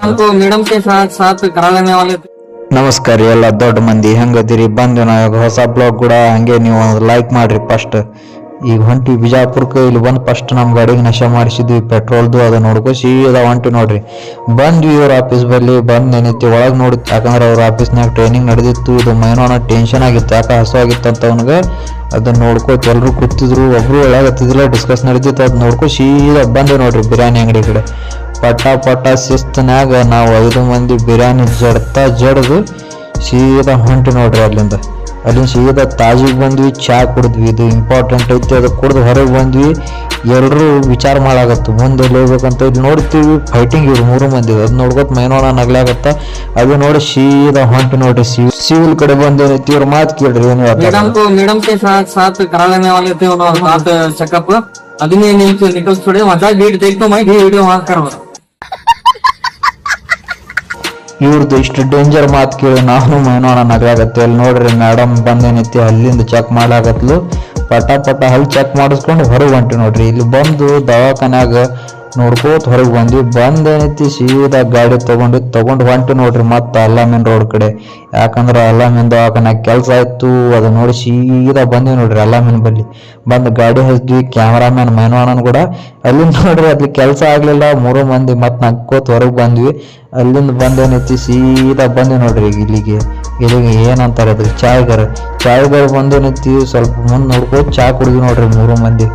हमको मैडम के साथ साथ कराने वाले थे। ನಮಸ್ಕಾರ ಎಲ್ಲ ದೊಡ್ಡ ಮಂದಿ ಹೆಂಗದಿರಿ ಬಂದು ನಾವು ಹೊಸ ಬ್ಲಾಗ್ ಕೂಡ ಹಂಗೆ ನೀವು ಲೈಕ್ ಮಾಡ್ರಿ ಫಸ್ಟ್ ಈಗ ಹೊಂಟಿ ಬಿಜಾಪುರಕ್ಕೆ ಇಲ್ಲಿ ಬಂದು ಫಸ್ಟ್ ನಮ್ಮ ಗಾಡಿಗೆ ನಶೆ ಮಾಡಿಸಿದ್ವಿ ಪೆಟ್ರೋಲ್ದು ಅದು ನೋಡ್ಕೊ ಸೀದಾ ಹೊಂಟಿ ನೋಡ್ರಿ ಬಂದ್ವಿ ಇವ್ರ ಆಫೀಸ್ ಬಲ್ಲಿ ಬಂದು ನೆನಿತಿ ಒಳಗೆ ನೋಡಿ ಯಾಕಂದ್ರೆ ಅವ್ರ ಆಫೀಸ್ನಾಗ ಟ್ರೈನಿಂಗ್ ನಡೆದಿತ್ತು ಇದು ಮೈನೋನ ಟೆನ್ಷನ್ ಆಗಿತ್ತು ಯಾಕೆ ಹಸುವಾಗಿತ್ತು ಅಂತ ಅವನಿಗೆ ಅದನ್ನ ನೋಡ್ಕೋತ ಎಲ್ಲರೂ ಕೂತಿದ್ರು ಒಬ್ರು ಒಳಗತ್ತಿದ್ದಿಲ್ಲ ಡಿಸ್ಕಸ್ ನಡೀತಿತ್ತು ಅದು ನೋಡ್ಕೊ ಸೀದಾ ಬಂದೆ ನೋಡ್ರಿ ಬಿರಿಯಾನಿ ಅಂಗಡಿ ಕಡೆ ಪಟ ಶಿಸ್ತನ್ಯಾಗ ನಾವು 5 ಮಂದಿ ಬಿರಿಯಾನಿ ಜಡ್ದು ಸೀದಾ ಹೊಂಟಿ ನೋಡ್ರಿ ಅಲ್ಲಿಂದ ಸೀದಾ ತಾಜಿಗೆ ಬಂದ್ವಿ ಚಾ ಕುಡಿದ್ವಿ ಇದು ಇಂಪಾರ್ಟೆಂಟ್ ಐತಿ ಅದು ಕುಡ್ದು ಹೊರಗೆ ಬಂದ್ವಿ ಎಲ್ಲರೂ ವಿಚಾರ ಮಾಡಾಕತ್ತು ಮುಂದೆ ಹೋಗ್ಬೇಕಂತ ಇಲ್ಲಿ ನೋಡ್ತೀವಿ ಫೈಟಿಂಗ್ ಇವ್ರು 3 ಮಂದಿ ಅದು ನೋಡ್ಕೊತ ಮೈನೋಣ ನಗ್ಲಾಗತ್ತ ಅದು ನೋಡಿ ಸೀದಾ ಹೊಂಟಿ ನೋಡ್ರಿ ಸಿವಿಲ್ ಕಡೆ ಬಂದ ಇವ್ರ ಮಾತು ಕೇಳ್ರಿ ಏನು मैडम के साथ कराने वाले थे और साथ चेकअप अभी नहीं निकल छोड़े वहाँ डेट देख तो मैं वीडियो वहाँ करवा ಇವ್ರದ್ದು ಇಷ್ಟು ಡೇಂಜರ್ ಮಾತು ಕೇಳಿ ನಾನು ಮೈನೋಣ ನಗಾಗತ್ತೆ ಅಲ್ಲಿ ನೋಡ್ರಿ ಮೇಡಮ್ ಬಂದೇನೈತಿ ಅಲ್ಲಿಂದ ಚೆಕ್ ಮಾಡಾಕತ್ಲು ಪಟ ಹಲ್ಲಿ ಚೆಕ್ ಮಾಡಿಸ್ಕೊಂಡು ಹೊರಗೆ ಹೊಂಟಿ ನೋಡ್ರಿ ಇಲ್ಲಿ ಬಂದು ದವಾಖಾನ್ಯಾಗ ನೋಡ್ಕೋತ ಹೊರಗೆ ಬಂದ್ವಿ ಬಂದೇನೈತಿ ಸೀದಾ ಗಾಡಿ ತಗೊಂಡು ಹೊಂಟಿ ನೋಡ್ರಿ ಮತ್ತೆ ಅಲ್ಲಾಮಿನ್ ರೋಡ್ ಕಡೆ ಯಾಕಂದ್ರೆ ಅಲ್ಲಾಮಿನ್ ದವಾಖಾನ್ಯಾಗ ಕೆಲಸ ಆಯ್ತು ಅದು ನೋಡಿ ಸೀದಾ ಬಂದ್ವಿ ನೋಡ್ರಿ ಅಲ್ಲಾಮಿನ್ ಬಲ್ಲಿ ಬಂದು ಗಾಡಿ ಹಚ್ದ್ವಿ ಕ್ಯಾಮ್ರಾಮ್ಯಾನ್ ಮೈನೋಣನ್ ಕೂಡ ಅಲ್ಲಿಂದ ನೋಡ್ರಿ ಅಲ್ಲಿ ಕೆಲಸ ಆಗ್ಲಿಲ್ಲ 3 ಮಂದಿ ಮತ್ತೆ ನಕ್ಕೋತ ಹೊರಗೆ ಬಂದ್ವಿ ಅಲ್ಲಿಂದ ಬಂದೇನೈತಿ ಸೀದಾ ಬಂದ್ವಿ ನೋಡ್ರಿ ಇಲ್ಲಿಗೆ ಏನಂತಾರೆ ಅದು ಚಾಯ್ಗಾರ ಬಂದೇನೈತಿ ಸ್ವಲ್ಪ ಮುಂದೆ ನೋಡ್ಕೋತ ಚಾ ಕುಡಿದ್ವಿ ನೋಡ್ರಿ 3 ಮಂದಿ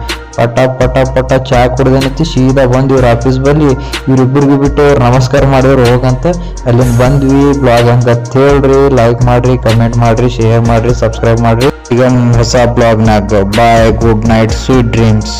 ಪಟ ಚಾ ಕುಡ್ದೇನೈತಿ ಸೀದಾ ಬಂದ್ವಿ ಇವ್ರ ಆಫೀಸ್ ಬಲ್ಲಿ ಇವ್ರಿಬ್ಬರಿಗೂ ಬಿಟ್ಟು ಅವ್ರು ನಮಸ್ಕಾರ ಮಾಡಿದ್ರು ಹೋಗಂತ ಅಲ್ಲಿಂದ ಬಂದ್ವಿ ಬ್ಲಾಗ್ ಹಂಗತ್ ಹೇಳ್ರಿ ಲೈಕ್ ಮಾಡ್ರಿ ಕಮೆಂಟ್ ಮಾಡ್ರಿ ಶೇರ್ ಮಾಡ್ರಿ ಸಬ್ಸ್ಕ್ರೈಬ್ ಮಾಡ್ರಿ ಈಗ ಹೊಸ ಬ್ಲಾಗ್ನಾಗ bye good night sweet dreams.